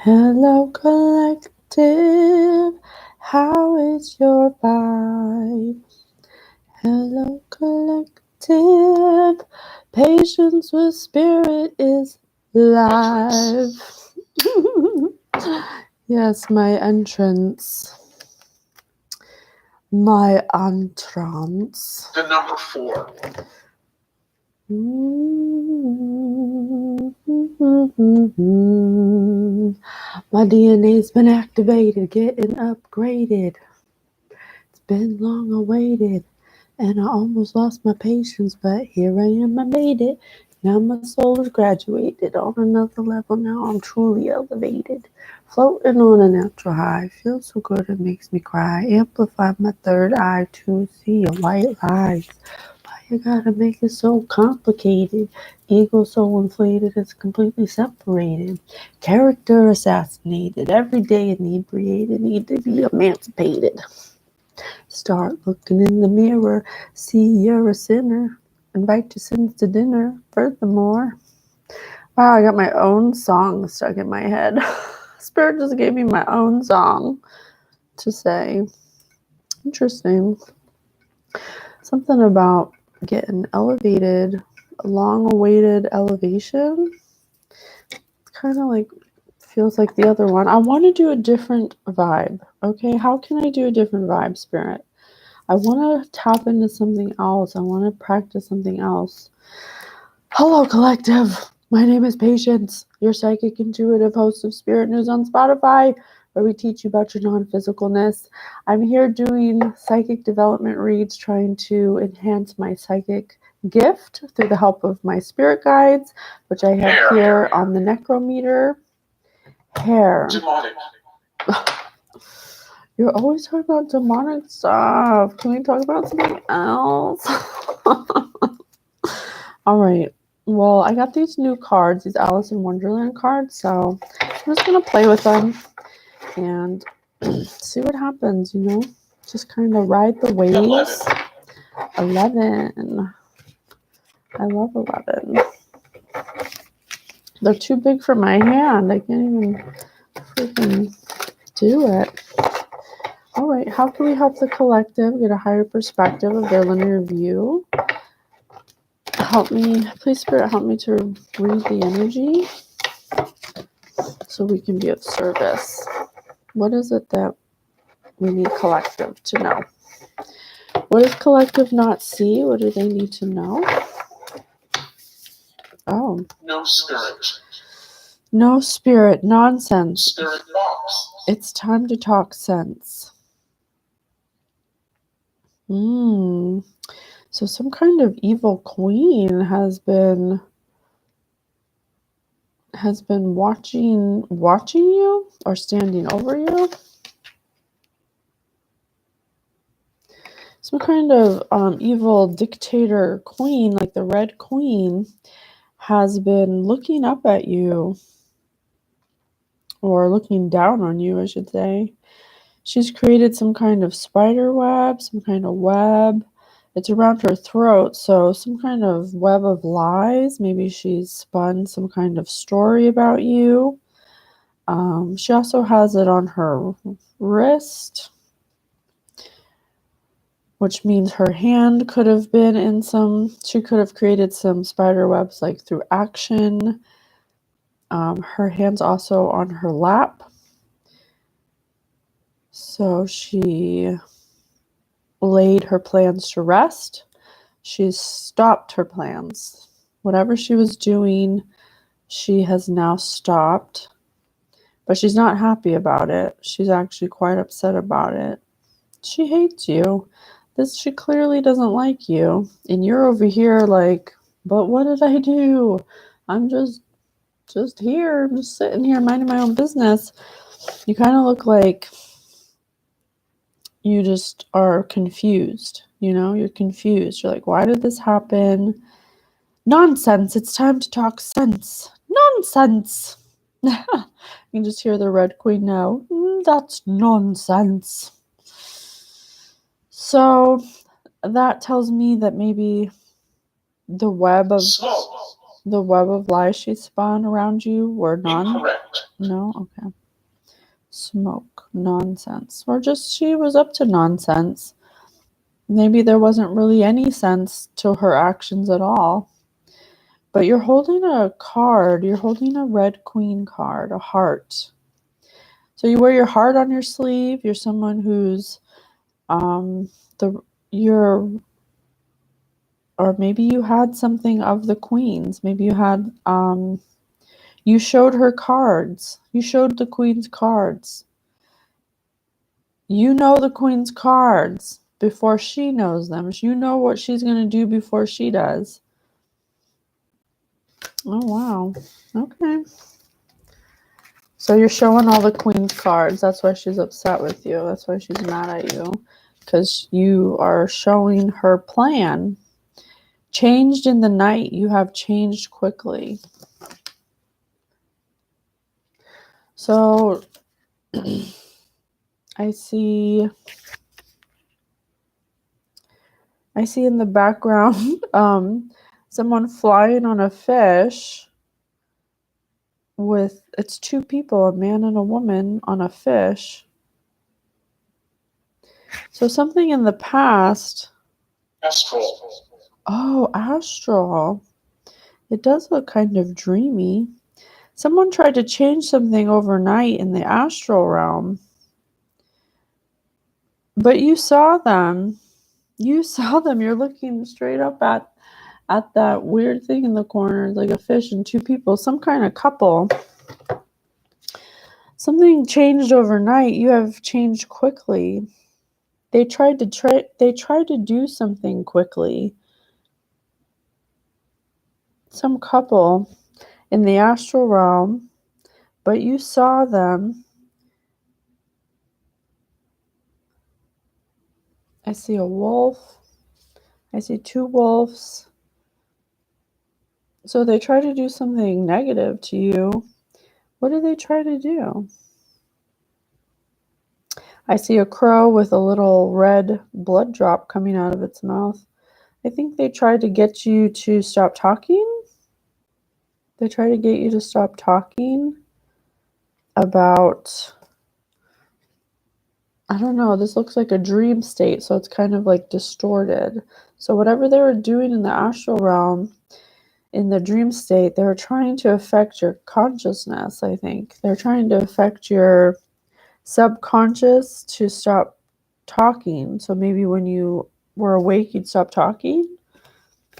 Hello, collective. How is your vibe? Hello, collective. Patience with Spirit is live. Yes, my entrance. My entrance. The number 4. My DNA's been activated, getting upgraded. It's been long awaited, and I almost lost my patience, but here I am, I made it. Now my soul is graduated on another level. Now I'm truly elevated, floating on a natural high. Feels so good it makes me cry. Amplify my third eye to see a white light. You gotta make it so complicated. Ego so inflated it's completely separated. Character assassinated. Every day inebriated. Need to be emancipated. Start looking in the mirror. See you're a sinner. Invite your sins to dinner. Furthermore. Wow, I got my own song stuck in my head. Spirit just gave me my own song to say. Interesting. Something about getting elevated, a long-awaited elevation. Kind of like feels like the other one. I want to do a different vibe. Okay, how can I do a different vibe, Spirit? I want to tap into something else. I want to practice something else. Hello, collective. My name is Patience, your psychic intuitive host of Spirit News on Spotify, where we teach you about your non-physicalness. I'm here doing psychic development reads, trying to enhance my psychic gift through the help of my spirit guides, which I have here on the necrometer. Hair. Demonic. You're always talking about demonic stuff. Can we talk about something else? All right. Well, I got these new cards, these Alice in Wonderland cards, so I'm just going to play with them and see what happens, you know? Just kind of ride the waves. 11. I love 11. They're too big for my hand. I can't even freaking do it. All right, how can we help the collective get a higher perspective of their linear view? Help me, please, Spirit, help me to read the energy so we can be of service. What is it that we need collective to know? What does collective not see? What do they need to know? Oh. No spirit. No spirit. Nonsense. Spirit box. It's time to talk sense. So some kind of evil queen has been watching you or standing over you. Some kind of evil dictator queen, like the Red Queen, has been looking up at you, or looking down on you, I should say. She's created some kind of spider web, some kind of web. It's around her throat, so some kind of web of lies. Maybe she's spun some kind of story about you. She also has it on her wrist, which means her hand could have been in she could have created some spider webs like through action. Her hand's also on her lap. So she laid her plans to rest. She's stopped her plans. Whatever she was doing, she has now stopped. But she's not happy about it. She's actually quite upset about it. She hates you. She clearly doesn't like you. And you're over here like, but what did I do? I'm just here. I'm just sitting here minding my own business. You kind of look like you just are confused. You know, you're confused. You're like, why did this happen? Nonsense. It's time to talk sense. Nonsense. You can just hear the Red Queen now. That's nonsense. So that tells me that maybe the web of lies she spun around you were Incorrect. No? Okay. Smoke. Nonsense. Or just she was up to nonsense. Maybe there wasn't really any sense to her actions at all. But you're holding a card. You're holding a red queen card, a heart. So you wear your heart on your sleeve. You're someone who's or maybe you had something of the queen's. Maybe you had you showed her cards. You showed the queen's cards. You know the queen's cards before she knows them. You know what she's going to do before she does. Oh, wow. Okay. So you're showing all the queen's cards. That's why she's upset with you. That's why she's mad at you. Because you are showing her plan. Changed in the night. You have changed quickly. So I see in the background someone flying on a fish with, it's two people, a man and a woman on a fish. So something in the past. Astral. Oh, astral. It does look kind of dreamy. Someone tried to change something overnight in the astral realm. But you saw them. You saw them. You're looking straight up at that weird thing in the corner, like a fish and two people, some kind of couple. Something changed overnight. You have changed quickly. They tried to do something quickly. Some couple in the astral realm, but you saw them. I see a wolf. I see two wolves. So they try to do something negative to you. What do they try to do? I see a crow with a little red blood drop coming out of its mouth. I think they tried to get you to stop talking. They try to get you to stop talking about, I don't know, this looks like a dream state, so it's kind of like distorted. So whatever they were doing in the astral realm, in the dream state, they were trying to affect your consciousness, I think. They're trying to affect your subconscious to stop talking. So maybe when you were awake, you'd stop talking.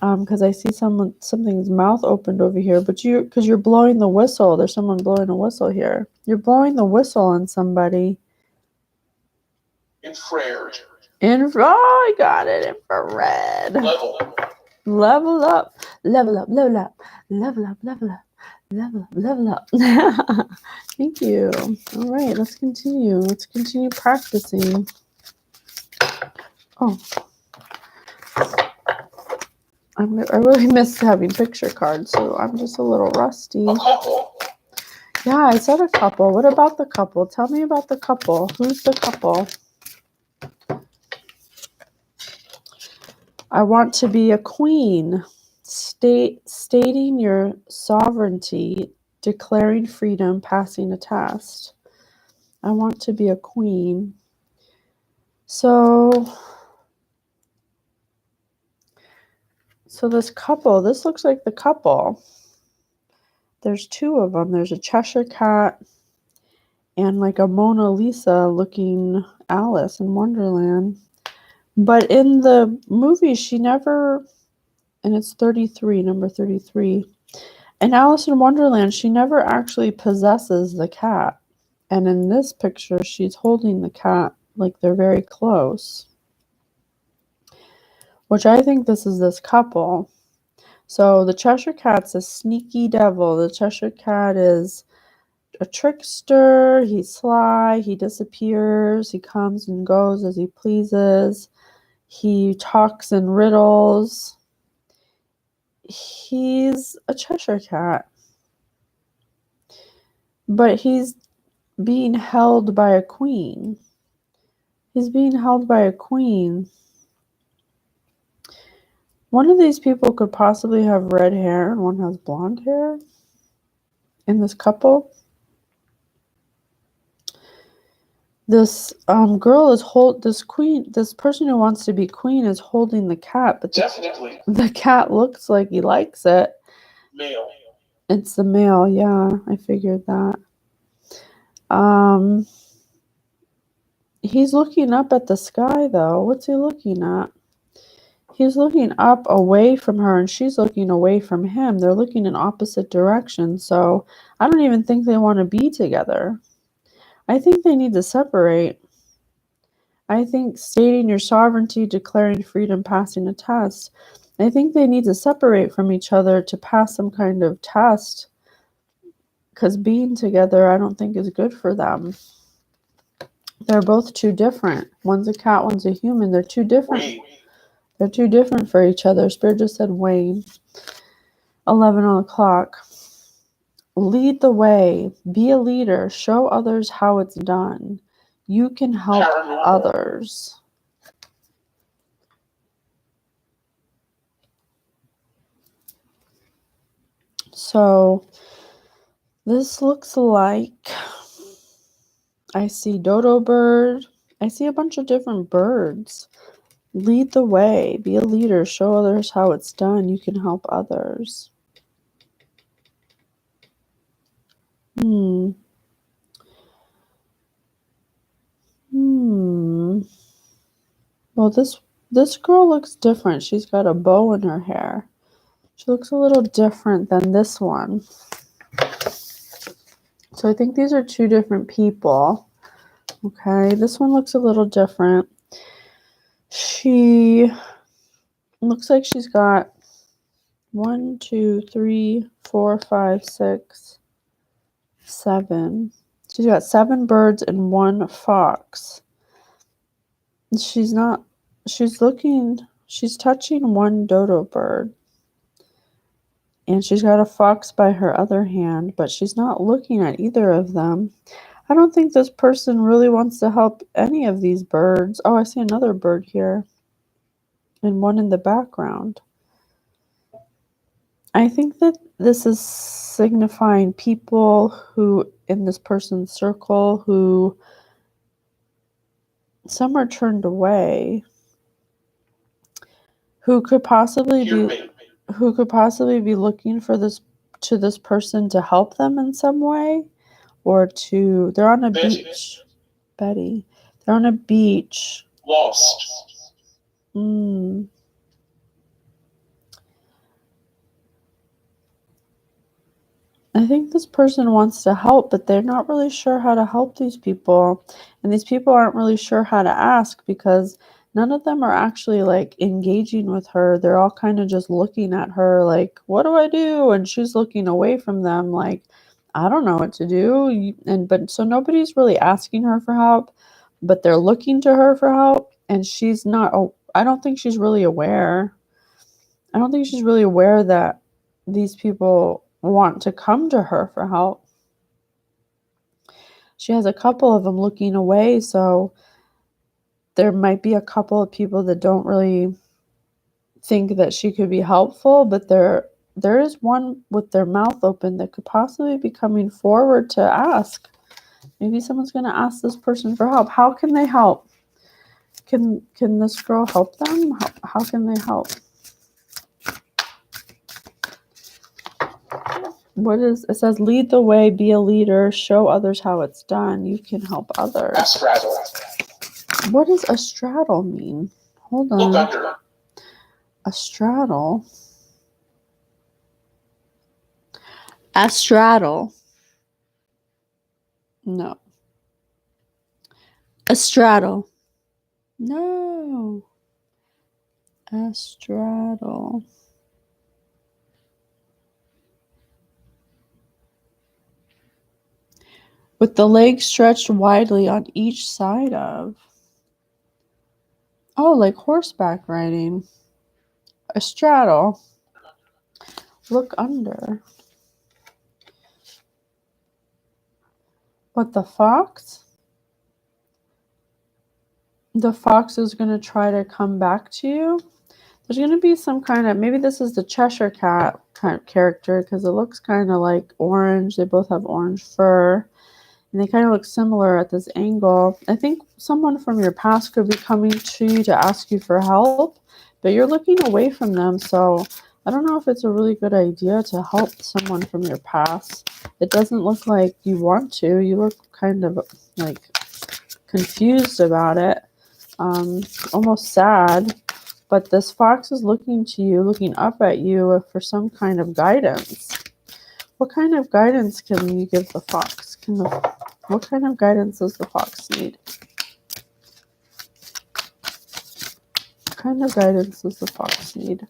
Because I see something's mouth opened over here, but because you're blowing the whistle. There's someone blowing a whistle here. You're blowing the whistle on somebody. Infrared. Oh, I got it. Infrared. Level. Level up. Level up. Level up. Level up. Level up. Level up. Level up. Thank you. All right, let's continue. Let's continue practicing. Oh. I really miss having picture cards, so I'm just a little rusty. A couple. Yeah, I said a couple. What about the couple? Tell me about the couple. Who's the couple? I want to be a queen. Stating your sovereignty, declaring freedom, passing a test. I want to be a queen. So this couple, this looks like the couple. There's two of them. There's a Cheshire cat and like a Mona Lisa looking Alice in Wonderland. But in the movie, she never, and it's 33, number 33. In Alice in Wonderland, she never actually possesses the cat. And in this picture, she's holding the cat like they're very close. Which I think this is this couple. So the Cheshire Cat's a sneaky devil. The Cheshire Cat is a trickster. He's sly. He disappears. He comes and goes as he pleases. He talks in riddles. He's a Cheshire Cat. But he's being held by a queen. He's being held by a queen. One of these people could possibly have red hair and one has blonde hair in this couple. This this person who wants to be queen is holding the cat, but Definitely. the cat looks like he likes it. Male. It's the male, yeah, I figured that. He's looking up at the sky, though. What's he looking at? He's looking up away from her, and she's looking away from him. They're looking in opposite directions, so I don't even think they want to be together. I think they need to separate. I think stating your sovereignty, declaring freedom, passing a test. I think they need to separate from each other to pass some kind of test, because being together I don't think is good for them. They're both too different. One's a cat, one's a human. They're too different. Wait. They're too different for each other. Spirit just said Wayne. 11 o'clock. Lead the way. Be a leader. Show others how it's done. You can help Paranormal. others. So this looks like, I see dodo bird. I see a bunch of different birds. Lead the way. Be a leader. Show others how it's done. You can help others. Well, this girl looks different. She's got a bow in her hair. She looks a little different than this one. So I think these are two different people. Okay, this one looks a little different. She looks like she's got 1, 2, 3, 4, 5, 6, 7. She's got 7 birds and 1 fox. She's touching 1 dodo bird. And she's got a fox by her other hand, but she's not looking at either of them. I don't think this person really wants to help any of these birds. Oh, I see another bird here. And one in the background. I think that this is signifying people who, in this person's circle, who some are turned away, who could possibly be looking for this person to help them in some way, or they're on a beach. Betty. They're on a beach. Lost. I think this person wants to help, but they're not really sure how to help these people. And these people aren't really sure how to ask, because none of them are actually like engaging with her. They're all kind of just looking at her like, what do I do? And she's looking away from them like, I don't know what to do. But so nobody's really asking her for help, but they're looking to her for help. And she's not, I don't think she's really aware. I don't think she's really aware that these people want to come to her for help. She has a couple of them looking away, so there might be a couple of people that don't really think that she could be helpful, but there is one with their mouth open that could possibly be coming forward to ask. Maybe someone's going to ask this person for help. How can they help? Can this girl help them? How can they help? It says lead the way, be a leader, show others how it's done. You can help others. A straddle. What does a straddle mean? Hold on. Look under. A straddle. A straddle. No. A straddle. No. A straddle. With the legs stretched widely on each side of. Oh, like horseback riding. A straddle. Look under. But the fox? The fox is going to try to come back to you. There's going to be some kind of, maybe this is the Cheshire Cat kind of character, because it looks kind of like orange. They both have orange fur. and they kind of look similar at this angle. I think someone from your past could be coming to you to ask you for help, but you're looking away from them. So I don't know if it's a really good idea to help someone from your past. It doesn't look like you want to. You look kind of like confused about it, almost sad. But this fox is looking to you, looking up at you for some kind of guidance. What kind of guidance can you give the fox? What kind of guidance does the fox need? What kind of guidance does the fox need?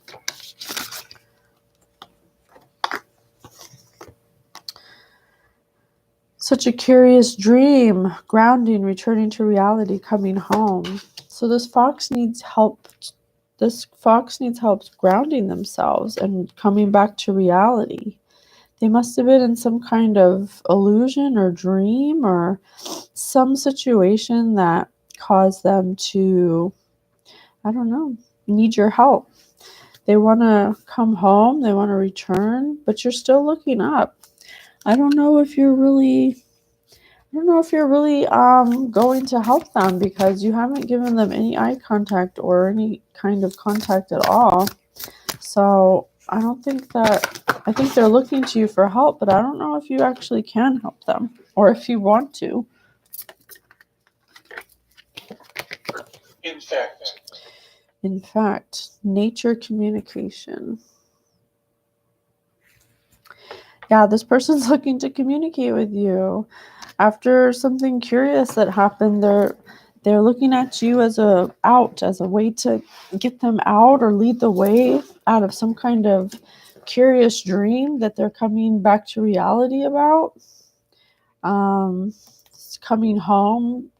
Such a curious dream, grounding, returning to reality, coming home. So this fox needs help. This fox needs help grounding themselves and coming back to reality. They must have been in some kind of illusion or dream or some situation that caused them to, I don't know, need your help. They want to come home, they want to return, but you're still looking up. I don't know if you're really going to help them because you haven't given them any eye contact or any kind of contact at all. So I think they're looking to you for help, but I don't know if you actually can help them or if you want to. In fact, nature communication. Yeah, this person's looking to communicate with you. After something curious that happened, they're looking at you as a way to get them out or lead the way out of some kind of curious dream that they're coming back to reality about. Coming home,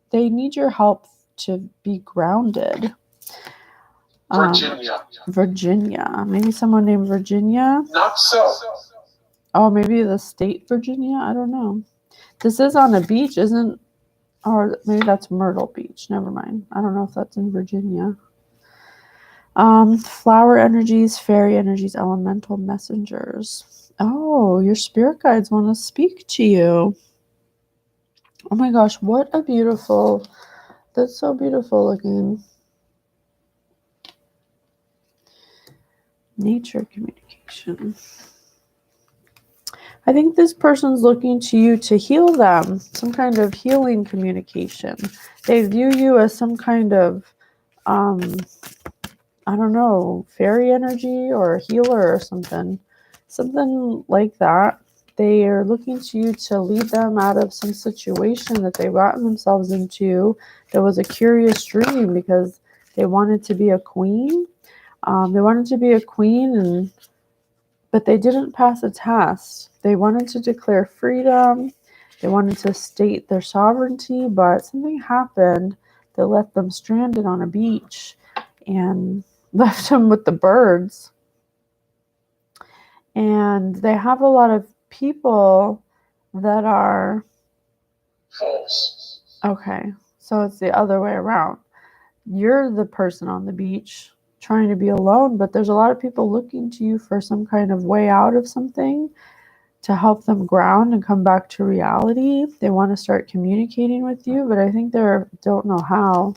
they need your help to be grounded. Virginia. Maybe someone named Virginia. Not so. Oh, maybe the state Virginia. I don't know. This is on a beach, isn't? Or maybe that's Myrtle Beach. Never mind. I don't know if that's in Virginia. Flower energies, fairy energies, elemental messengers. Oh, your spirit guides want to speak to you. Oh my gosh, what a beautiful, that's so beautiful looking. Nature communication. I think this person's looking to you to heal them, some kind of healing communication. They view you as some kind of, I don't know, fairy energy or a healer or something like that. They are looking to you to lead them out of some situation that they've gotten themselves into that was a curious dream because they wanted to be a queen. But they didn't pass a test. They wanted to declare freedom. They wanted to state their sovereignty, but something happened that left them stranded on a beach and left them with the birds. And they have a lot of people that are false. Okay, so it's the other way around. You're the person on the beach trying to be alone, but there's a lot of people looking to you for some kind of way out of something to help them ground and come back to reality. They want to start communicating with you, but I think they don't know how.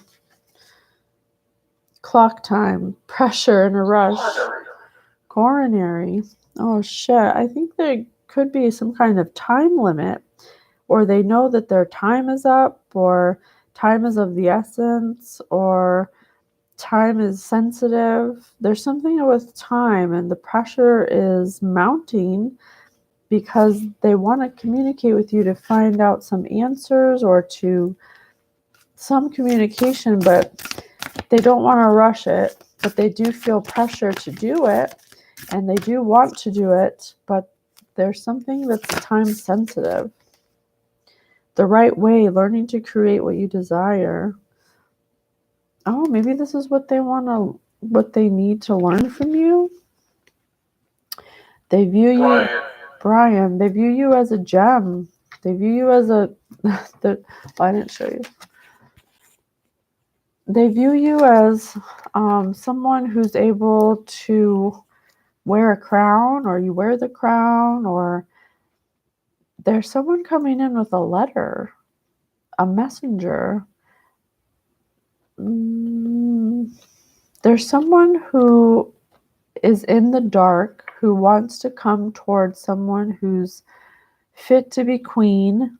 Clock time, pressure and a rush. Coronary. Oh shit, I think there could be some kind of time limit, or they know that their time is up, or time is of the essence, or time is sensitive. There's something with time, and the pressure is mounting because they want to communicate with you to find out some answers or to some communication, but they don't want to rush it, but they do feel pressure to do it, and they do want to do it, but there's something that's time sensitive. The right way, learning to create what you desire. Oh, maybe this is what they need to learn from you. They view you, Brian, they view you as a gem. They view you as I didn't show you. They view you as someone who's able to wear a crown, or you wear the crown, or there's someone coming in with a letter, a messenger. There's someone who is in the dark who wants to come towards someone who's fit to be queen,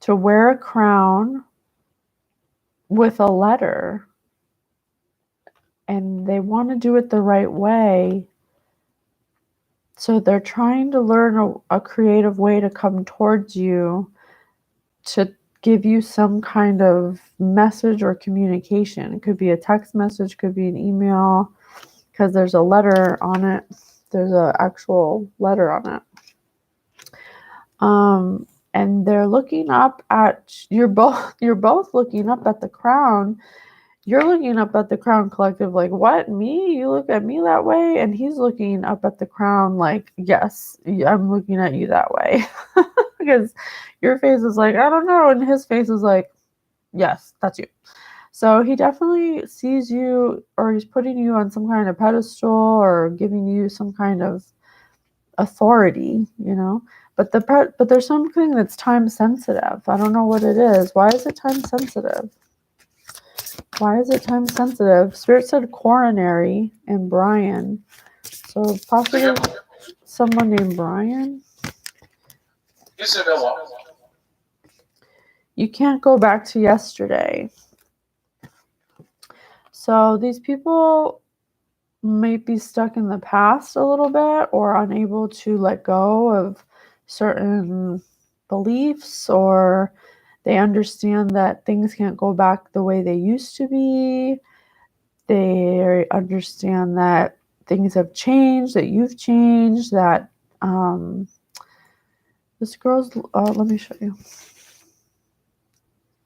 to wear a crown with a letter, and they want to do it the right way. So they're trying to learn a creative way to come towards you to give you some kind of message or communication. It could be a text message, could be an email, because there's a letter on it. There's an actual letter on it. And they're looking up at, you're both looking up at the crown. You're looking up at the crown collective like, what, me? You look at me that way? And he's looking up at the crown like, yes, I'm looking at you that way. Because your face is like, I don't know. And his face is like, yes, that's you. So he definitely sees you, or he's putting you on some kind of pedestal or giving you some kind of authority, you know. But there's something that's time sensitive. I don't know what it is. Why is it time sensitive? Why is it time sensitive? Spirit said coronary and Brian. So possibly someone named Brian. Isabella. You can't go back to yesterday. So these people might be stuck in the past a little bit, or unable to let go of certain beliefs, or they understand that things can't go back the way they used to be. They understand that things have changed, that you've changed, that this girl's, let me show you.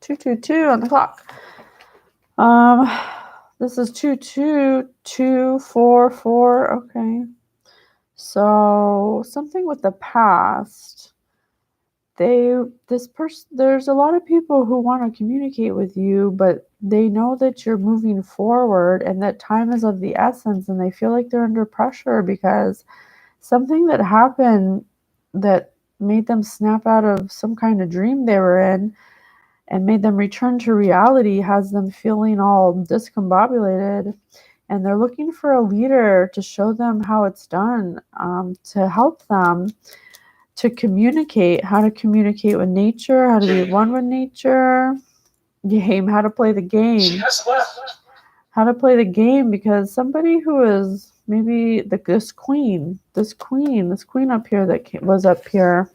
222 on the clock. This is 22244. Okay. So something with the past. There's a lot of people who want to communicate with you, but they know that you're moving forward and that time is of the essence, and they feel like they're under pressure because something that happened that made them snap out of some kind of dream they were in and made them return to reality has them feeling all discombobulated, and they're looking for a leader to show them how it's done, to help them to communicate, how to communicate with nature, how to be one with nature, how to play the game. She has left. How to play the game, because somebody who is maybe this queen up here that was up here,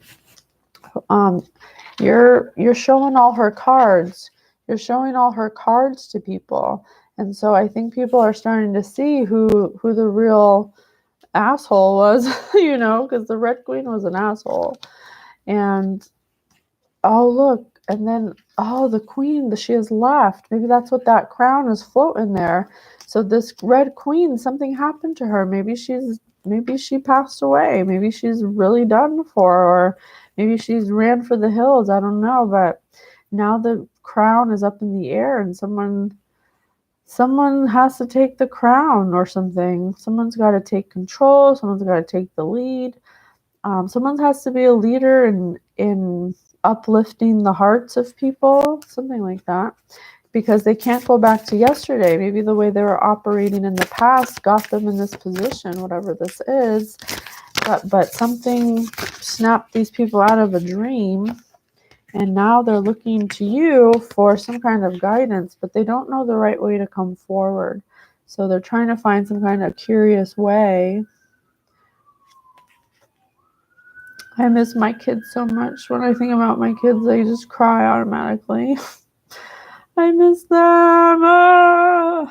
you're showing all her cards. You're showing all her cards to people. And so I think people are starting to see who the real asshole was, you know, because the Red Queen was an asshole. And oh, look, and then the queen, she has left. Maybe that's what that crown is floating there. So this Red Queen, something happened to her. Maybe she passed away. Maybe she's really done for, or maybe she's ran for the hills. I don't know, but now the crown is up in the air, and someone has to take the crown or something. Someone's got to take control. Someone's got to take the lead. Someone has to be a leader in uplifting the hearts of people, something like that, because they can't go back to yesterday. Maybe the way they were operating in the past got them in this position, whatever this is. But something snapped these people out of a dream, and now they're looking to you for some kind of guidance, but they don't know the right way to come forward. So they're trying to find some kind of curious way. I miss my kids so much. When I think about my kids, I just cry automatically. I miss them.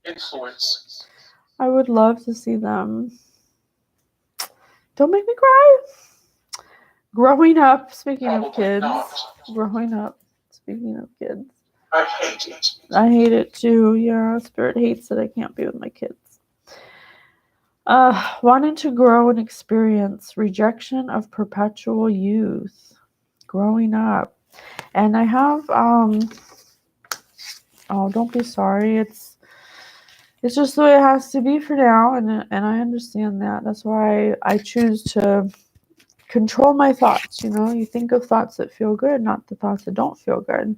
Influence. I would love to see them. Don't make me cry. Growing up, speaking of kids. Growing up, speaking of kids. I hate it. I hate it too. Yeah, Spirit hates that I can't be with my kids. Wanting to grow and experience rejection of perpetual youth. Growing up. And I have, don't be sorry. It's just the way it has to be for now. And I understand that. That's why I choose to control my thoughts. You think of thoughts that feel good, not the thoughts that don't feel good.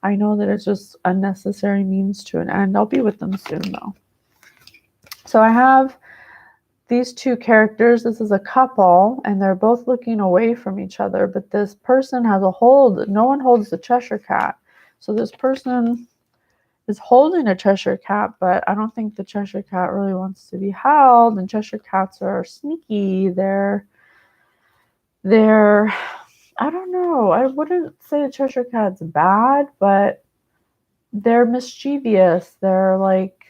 I know that it's just a necessary means to an end. I'll be with them soon, though. So I have these two characters. This is a couple, and they're both looking away from each other, but this person has a hold. No one holds the Cheshire Cat. So this person is holding a Cheshire Cat, but I don't think the Cheshire Cat really wants to be held, and Cheshire Cats are sneaky. They're I don't know. I wouldn't say the Cheshire Cat's bad, but they're mischievous. They're like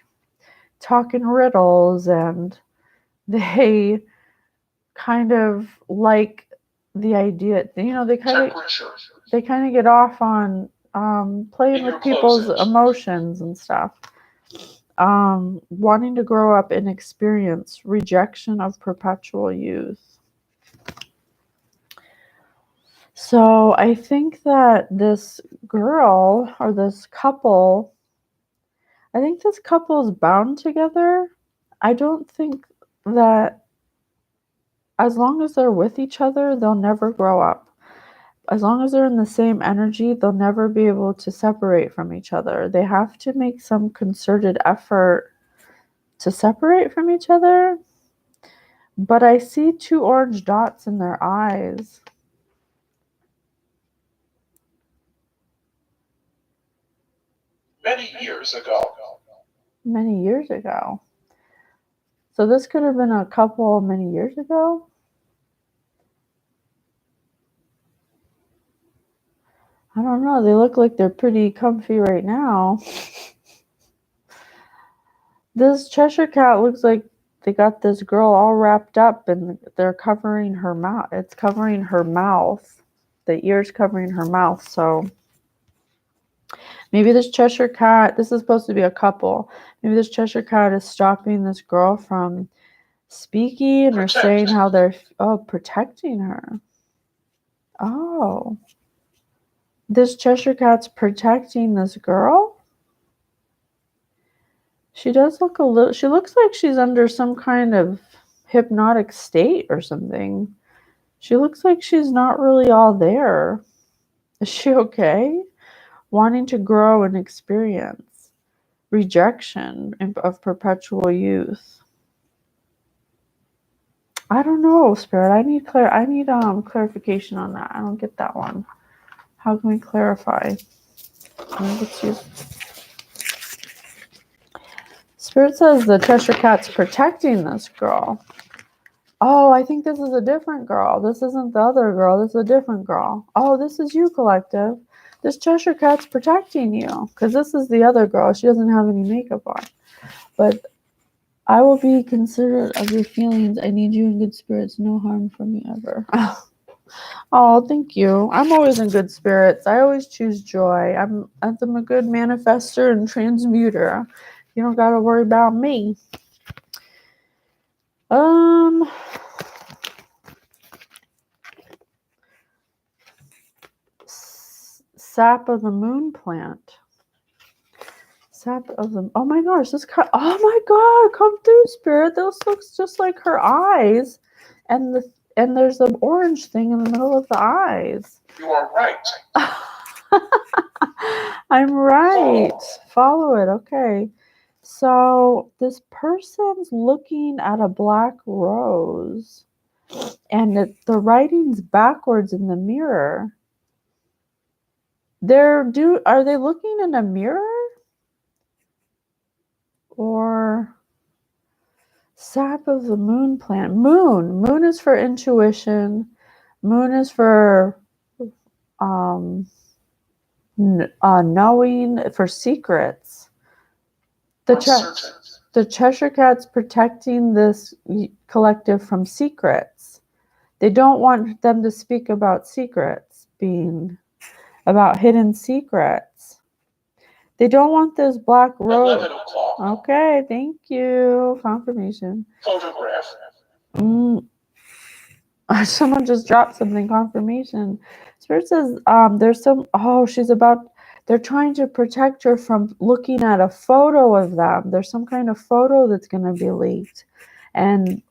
talking riddles, and they kind of like the idea. They kind of get off on playing with people's emotions and stuff. Wanting to grow up and experience rejection of perpetual youth. So I think that this girl or this couple, is bound together. I don't think that as long as they're with each other, they'll never grow up. As long as they're in the same energy, they'll never be able to separate from each other. They have to make some concerted effort to separate from each other. But I see 2 orange dots in their eyes. Many years ago. Many years ago. So this could have been a couple many years ago. I don't know. They look like they're pretty comfy right now. This Cheshire Cat looks like they got this girl all wrapped up and they're covering her mouth. It's covering her mouth. The ear's covering her mouth. So maybe this Cheshire Cat, this is supposed to be a couple. Maybe this Cheshire Cat is stopping this girl from speaking or saying how they're, protecting her. Oh. This Cheshire Cat's protecting this girl? She does look she looks like she's under some kind of hypnotic state or something. She looks like she's not really all there. Is she okay? Wanting to grow and experience rejection of perpetual youth. I don't know, Spirit. I need clarification on that. I don't get that one. How can we clarify? Let's use. Spirit says the Cheshire Cat's protecting this girl. Oh, I think this is a different girl. This isn't the other girl. This is a different girl. Oh, this is you, collective. This Cheshire Cat's protecting you because this is the other girl. She doesn't have any makeup on. But I will be considerate of your feelings. I need you in good spirits. No harm from me ever. Oh, thank you. I'm always in good spirits. I always choose joy. I'm a good manifester and transmuter. You don't got to worry about me. Sap of the moon plant. Sap of the. Oh my gosh! Oh my God! Come through, Spirit. This looks just like her eyes, and there's an orange thing in the middle of the eyes. You are right. I'm right. Follow it. Okay. So this person's looking at a black rose, and the writing's backwards in the mirror. Are they looking in a mirror? Or sap of the moon plant. Moon is for intuition. Moon is for knowing, for secrets. The Cheshire Cat's protecting this collective from secrets. They don't want them to speak about secrets, about hidden secrets. They don't want this black rose. 11 o'clock. Okay, thank you. Confirmation. Photograph. Someone just dropped something. Confirmation. Spirit says there's some. They're trying to protect her from looking at a photo of them. There's some kind of photo that's going to be leaked. And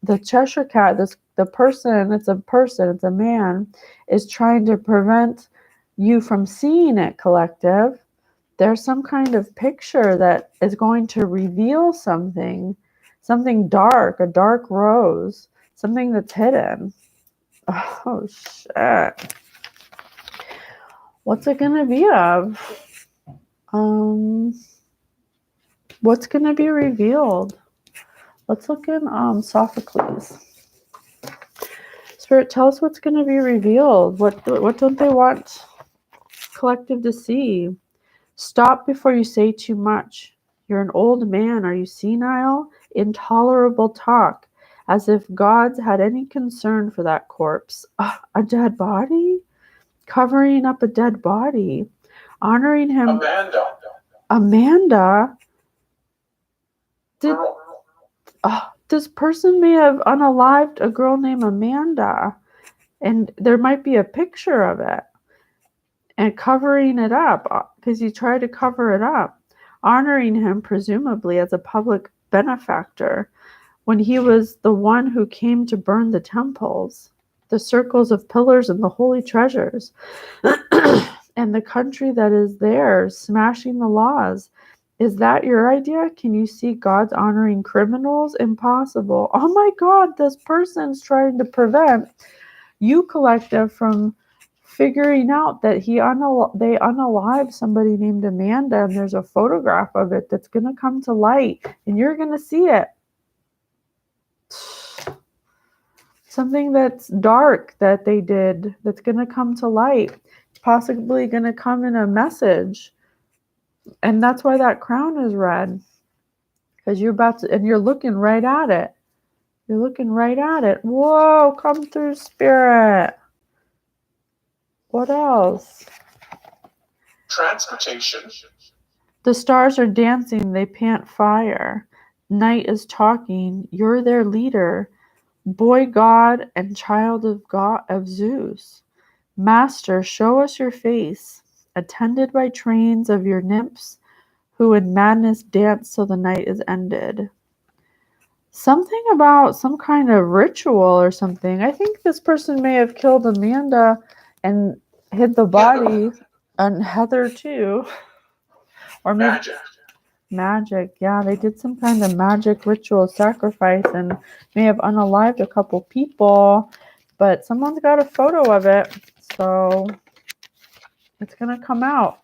the Cheshire Cat, the person, it's a man, is trying to prevent you from seeing it, collective. There's some kind of picture that is going to reveal something dark, a dark rose, something that's hidden. Oh, shit. What's it going to be of? What's going to be revealed? Let's look in Sophocles. Spirit, tell us what's going to be revealed. What don't they want collective to see? Stop before you say too much. You're an old man. Are you senile? Intolerable talk. As if gods had any concern for that corpse. A dead body? Covering up a dead body. Honoring him. Amanda? This person may have unalived a girl named Amanda. And there might be a picture of it. And covering it up. Because he tried to cover it up. Honoring him, presumably, as a public benefactor. When he was the one who came to burn the temples, the circles of pillars and the holy treasures, and the country that is theirs, smashing the laws. Is that your idea? Can you see God's honoring criminals? Impossible. Oh my God, this person's trying to prevent you, collective, from figuring out that they unalived somebody named Amanda, and there's a photograph of it that's going to come to light, and you're going to see it. Something that's dark that they did that's going to come to light, possibly going to come in a message. And that's why that crown is red, because you're about to, and you're looking right at it. You're looking right at it. Whoa, come through, Spirit. What else? Transportation. The stars are dancing. They pant fire. Night is talking. You're their leader. Boy God and child of God of Zeus. Master, show us your face, attended by trains of your nymphs, who in madness dance till the night is ended. Something about some kind of ritual or something. I think this person may have killed Amanda and hid the body, and Heather too. Or maybe magic. Yeah, they did some kind of magic ritual sacrifice and may have unalived a couple people, but someone's got a photo of it, so it's going to come out.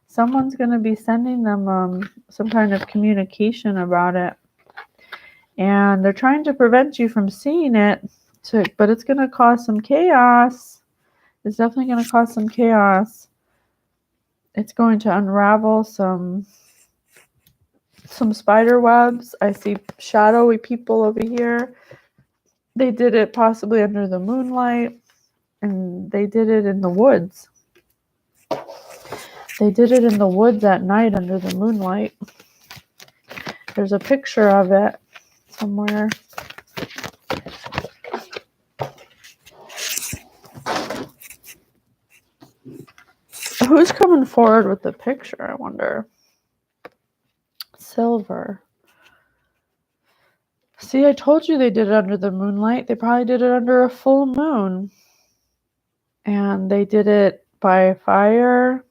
Someone's going to be sending them some kind of communication about it, and they're trying to prevent you from seeing it, but it's going to cause some chaos. It's definitely going to cause some chaos. It's going to unravel some spider webs. I see shadowy people over here. They did it possibly under the moonlight, and they did it in the woods. They did it in the woods at night under the moonlight. There's a picture of it somewhere. Who's coming forward with the picture, I wonder? Silver. See, I told you they did it under the moonlight. They probably did it under a full moon. And they did it by fire,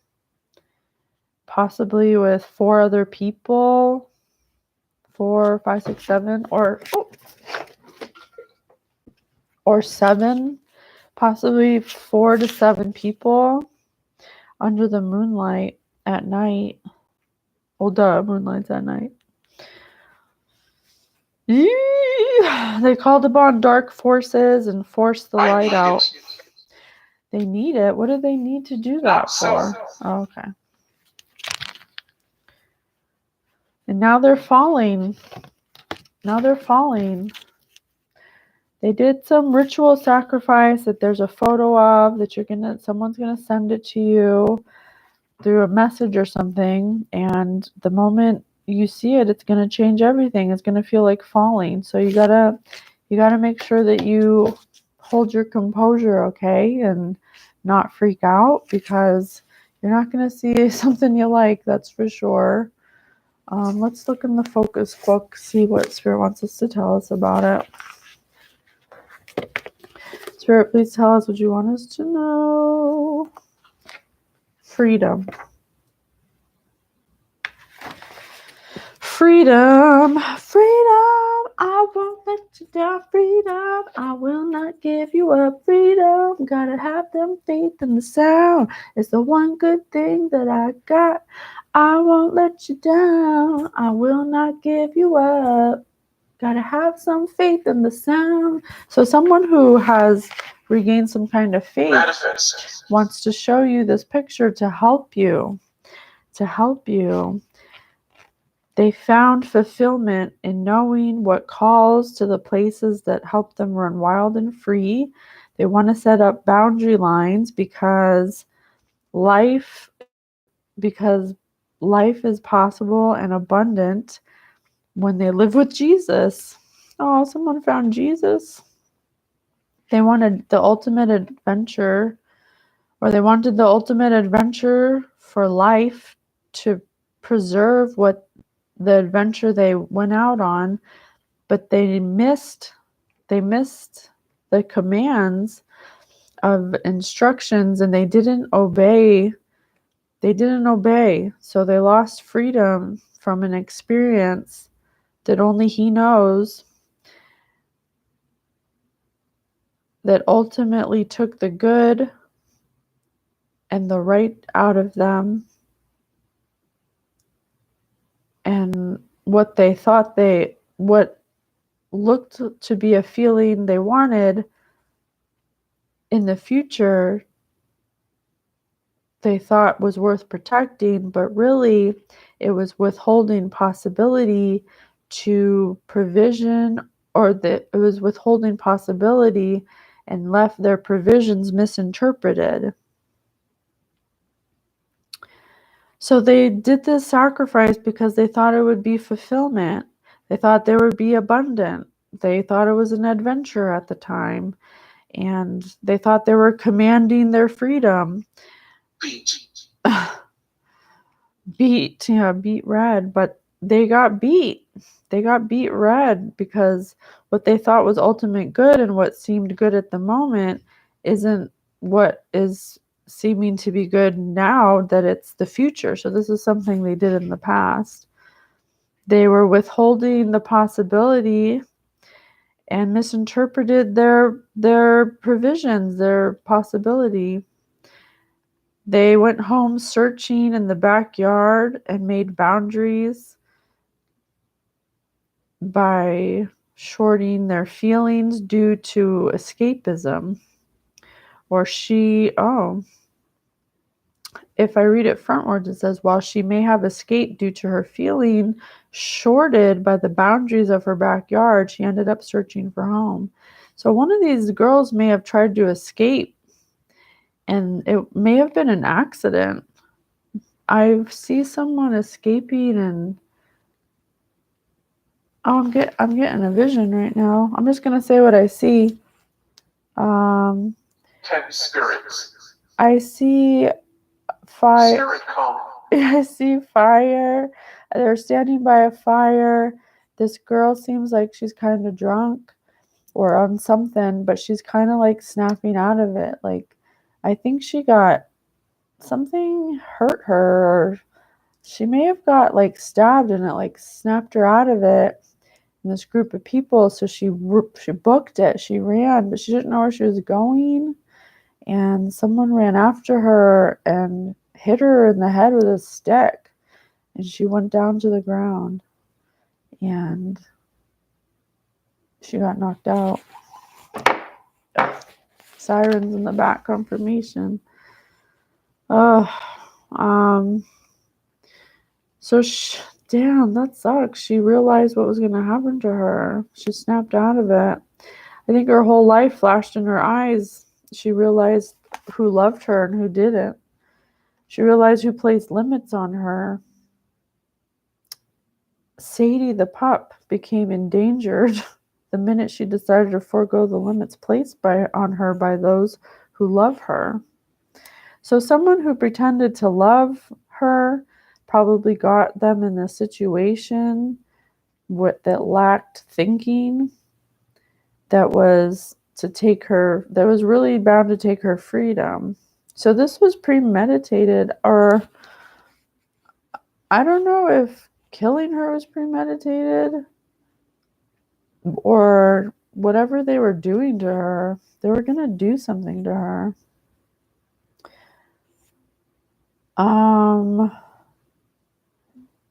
possibly with 4 other people. 4, 5, 6, 7, or 7, possibly 4 to 7 people under the moonlight at night. Well, duh, moonlight's at night. They called upon dark forces and forced the light out. They need it. What do they need to do that for? Oh, okay. And now they're falling. They did some ritual sacrifice that there's a photo of that someone's gonna send it to you through a message or something, and the moment you see it, it's gonna change everything. It's gonna feel like falling. So you gotta make sure that you hold your composure, okay, and not freak out, because you're not gonna see something you like, that's for sure. Let's look in the focus book, see what Spirit wants us to tell us about it. Spirit, please tell us what you want us to know. Freedom. Freedom, freedom, I won't let you down. Freedom, I will not give you up. Freedom, gotta have them faith in the sound. It's the one good thing that I got. I won't let you down. I will not give you up. Gotta have some faith in the sound. So someone who has regained some kind of faith Manifest. wants to show you this picture to help you. To help you. They found fulfillment in knowing what calls to the places that help them run wild and free. They want to set up boundary lines because life is possible and abundant when they live with Jesus. Oh, someone found Jesus. They wanted the ultimate adventure, or they wanted the ultimate adventure for life to preserve what the adventure they went out on, but they missed the commands of instructions, and they didn't obey. So they lost freedom from an experience that only he knows, that ultimately took the good and the right out of them, and what looked to be a feeling they wanted in the future, they thought was worth protecting, but really it was withholding possibility to provision, or that it was withholding possibility and left their provisions misinterpreted. So they did this sacrifice because they thought it would be fulfillment. They thought there would be abundance. They thought it was an adventure at the time, and they thought they were commanding their freedom. Beat red, but they got beat. They got beat red because what they thought was ultimate good and what seemed good at the moment isn't what is seeming to be good now, that it's the future. So this is something they did in the past. They were withholding the possibility and misinterpreted their provisions, their possibility. They went home searching in the backyard and made boundaries by shorting their feelings due to escapism. Or if I read it frontwards, it says, while she may have escaped due to her feeling shorted by the boundaries of her backyard, she ended up searching for home. So one of these girls may have tried to escape, and it may have been an accident. I see someone escaping, and I'm getting a vision right now. I'm just gonna say what I see. 10 spirits. I see fire. Spirit cone. I see fire. They're standing by a fire. This girl seems like she's kind of drunk or on something, but she's kind of like snapping out of it. Like, I think she got something hurt her, or she may have got like stabbed and it like snapped her out of it in this group of people. So she booked it. She ran, but she didn't know where she was going. And someone ran after her and hit her in the head with a stick. And she went down to the ground. And she got knocked out. Sirens in the back, confirmation. So damn, that sucks. She realized what was going to happen to her. She snapped out of it. I think her whole life flashed in her eyes. She realized who loved her and who didn't. She realized who placed limits on her. Sadie the pup became endangered the minute she decided to forego the limits placed on her by those who love her. So someone who pretended to love her probably got them in a situation that lacked thinking, that was to take her, that was really bound to take her freedom. So this was premeditated, or I don't know if killing her was premeditated or whatever they were doing to her. They were going to do something to her.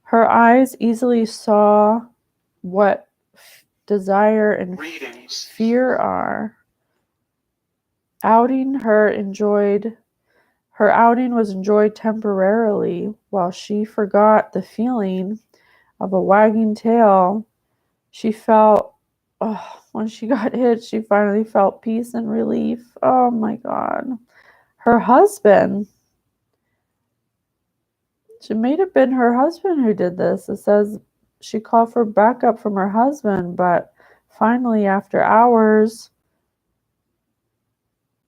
Her eyes easily saw what desire and fear are. Her outing was enjoyed temporarily while she forgot the feeling of a wagging tail. She felt, when she got hit, she finally felt peace and relief. Oh my God. Her husband, it may have been her husband who did this. It says she called for backup from her husband, but finally, after hours,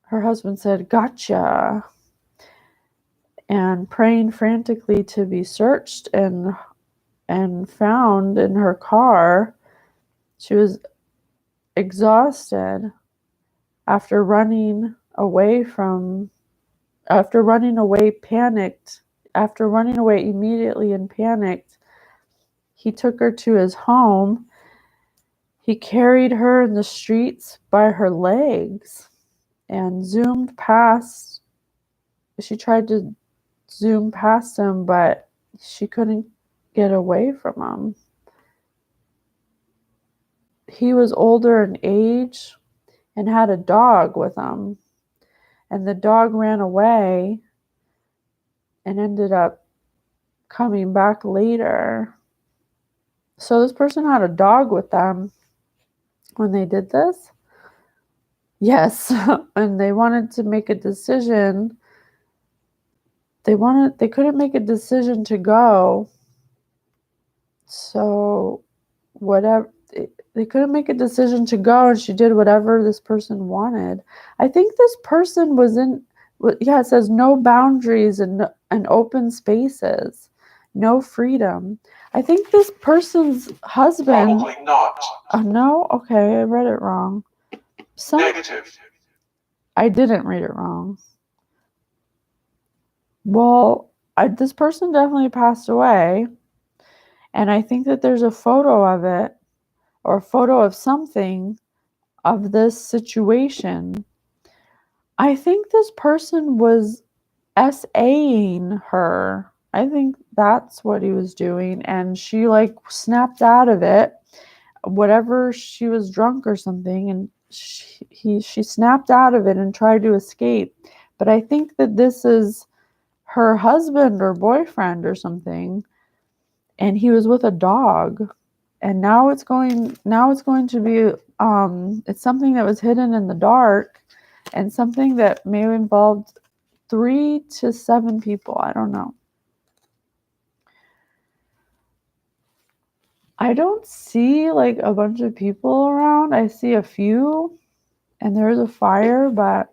her husband said, "Gotcha," and praying frantically to be searched and found in her car. She was exhausted after running away immediately and panicked. He took her to his home. He carried her in the streets by her legs and zoomed past. She tried to zoom past him, but she couldn't get away from him. He was older in age and had a dog with him, and the dog ran away and ended up coming back later. So this person had a dog with them when they did this? Yes. And they wanted to make a decision. They couldn't make a decision to go. So whatever, they couldn't make a decision to go, and she did whatever this person wanted. I think this person was it says no boundaries and open spaces, no freedom. I think this person's husband. Probably not. No? Okay, I read it wrong. Negative. I didn't read it wrong. Well, this person definitely passed away, and I think that there's a photo of it, or a photo of something of this situation. I think this person was SAing her. I think that's what he was doing, and she snapped out of it. Whatever, she was drunk or something, and she snapped out of it and tried to escape. But I think that this is her husband or boyfriend or something, and he was with a dog. And now it's going to be it's something that was hidden in the dark, and something that may have involved 3 to 7 people. I don't know. I don't see a bunch of people around. I see a few, and there's a fire, but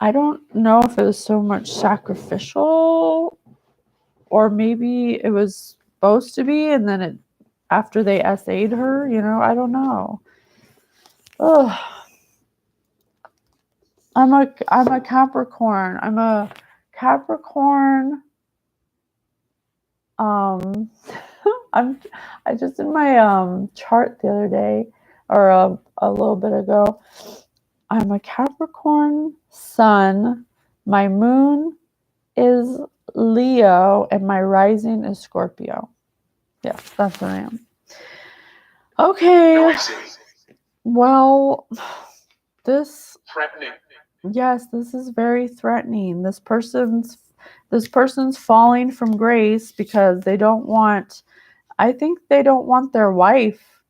I don't know if it was so much sacrificial, or maybe it was supposed to be, and then after they SA'd her, I don't know. Ugh. I'm a Capricorn. I'm a Capricorn. I just did my chart the other day, or a little bit ago. I'm a Capricorn sun. My moon is Leo, and my rising is Scorpio. Yes, that's what I am. Okay. Noisy. Well, Threatening. Yes, this is very threatening. This person's falling from grace because I think they don't want their wife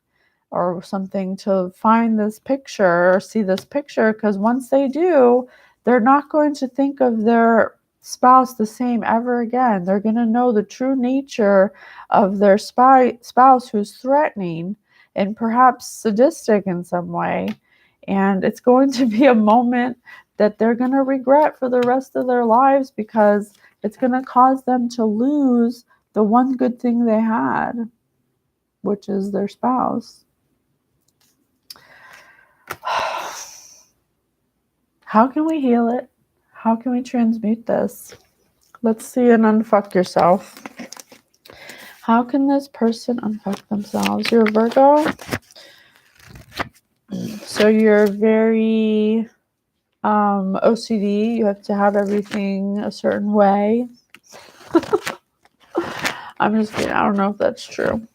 or something to find this picture or see this picture, because once they do, they're not going to think of their spouse the same ever again. They're going to know the true nature of their spouse who's threatening and perhaps sadistic in some way. And it's going to be a moment that they're going to regret for the rest of their lives, because it's going to cause them to lose the one good thing they had, which is their spouse. How can we heal it? How can we transmute this? Let's see and unfuck yourself. How can this person unfuck themselves? You're a Virgo. So you're very OCD. You have to have everything a certain way. I'm just kidding. I don't know if that's true.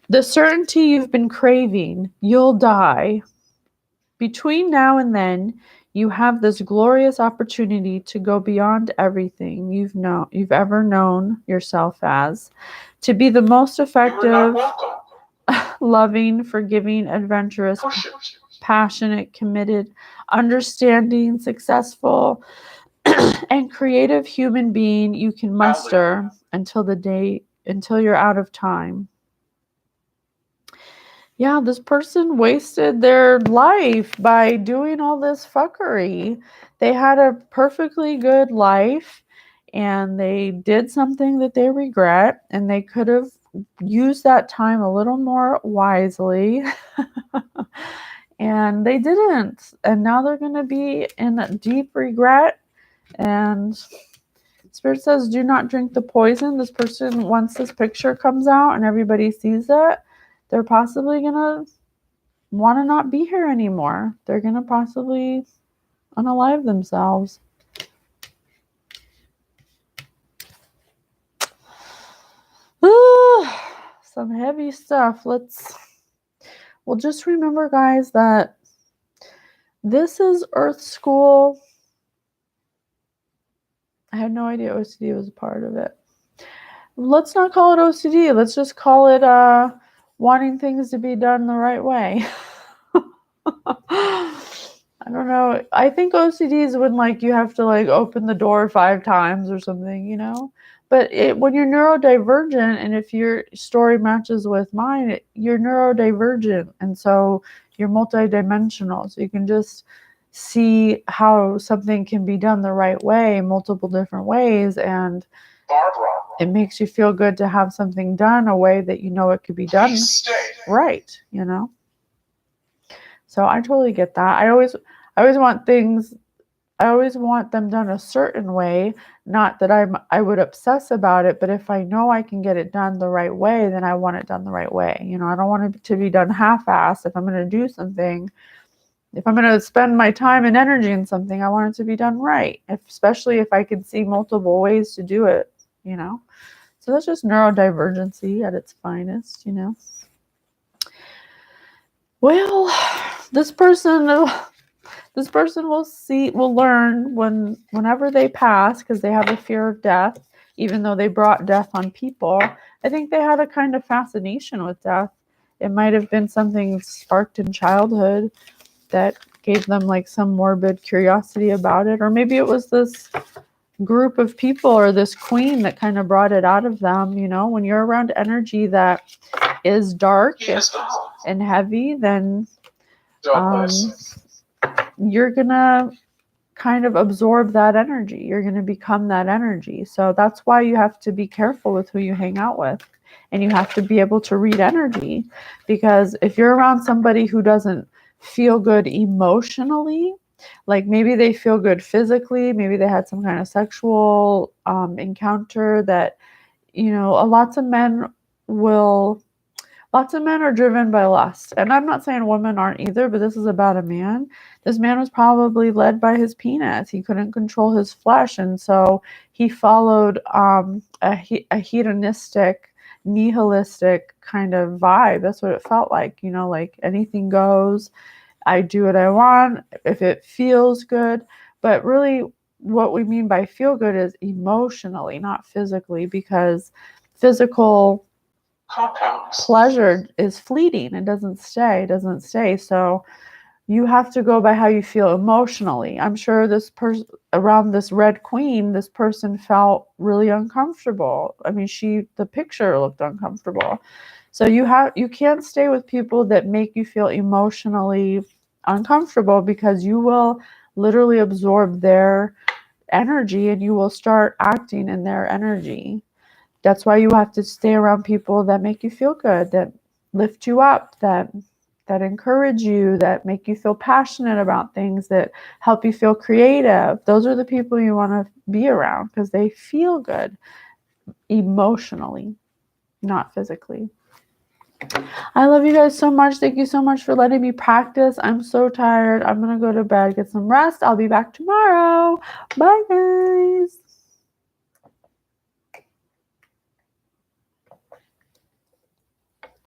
The certainty you've been craving, you'll die. Between now and then, you have this glorious opportunity to go beyond everything you've ever known yourself as, to be the most effective, loving, forgiving, adventurous, passionate, committed, understanding, successful, and creative human being you can muster until you're out of time. Yeah, this person wasted their life by doing all this fuckery. They had a perfectly good life and they did something that they regret, and they could have used that time a little more wisely. And they didn't. And now they're going to be in deep regret. And Spirit says, do not drink the poison. This person, once this picture comes out and everybody sees it, they're possibly going to want to not be here anymore. They're going to possibly unalive themselves. Ooh, some heavy stuff. Well, just remember, guys, that this is Earth School. I had no idea OCD was a part of it. Let's not call it OCD. Let's just call it wanting things to be done the right way. I don't know. I think OCD is when you have to open the door 5 times or something, But when you're neurodivergent, and if your story matches with mine, you're neurodivergent, and so you're multidimensional. So you can just see how something can be done the right way, multiple different ways, and it makes you feel good to have something done a way that it could be done right, So I totally get that. I always want things. I always want them done a certain way. Not that I would obsess about it, but if I know I can get it done the right way, then I want it done the right way. I don't want it to be done half-assed. If I'm going to do something, if I'm going to spend my time and energy in something, I want it to be done right. Especially if I can see multiple ways to do it, So that's just neurodivergency at its finest, Well, this person will learn whenever they pass, because they have a fear of death, even though they brought death on people. I think they had a kind of fascination with death. It might have been something sparked in childhood that gave them some morbid curiosity about it, or maybe it was this group of people or this queen that kind of brought it out of them. When you're around energy that is dark and heavy, then you're gonna kind of absorb that energy. You're gonna become that energy. So that's why you have to be careful with who you hang out with, and you have to be able to read energy, because if you're around somebody who doesn't feel good emotionally, maybe they feel good physically, maybe they had some kind of sexual encounter that, lots of men are driven by lust. And I'm not saying women aren't either, but this is about a man. This man was probably led by his penis. He couldn't control his flesh. And so he followed a hedonistic, nihilistic kind of vibe. That's what it felt like, anything goes. I do what I want if it feels good. But really what we mean by feel good is emotionally, not physically, because physical pleasure is fleeting. It doesn't stay. So you have to go by how you feel emotionally. I'm sure this person around this red queen, this person felt really uncomfortable. I mean, the picture looked uncomfortable. So you can't stay with people that make you feel emotionally uncomfortable, because you will literally absorb their energy and you will start acting in their energy. That's why you have to stay around people that make you feel good, that lift you up, that that encourage you, that make you feel passionate about things, that help you feel creative. Those are the people you want to be around because they feel good emotionally, not physically. I love you guys so much. Thank you so much for letting me practice. I'm so tired. I'm going to go to bed, get some rest. I'll be back tomorrow. Bye, guys.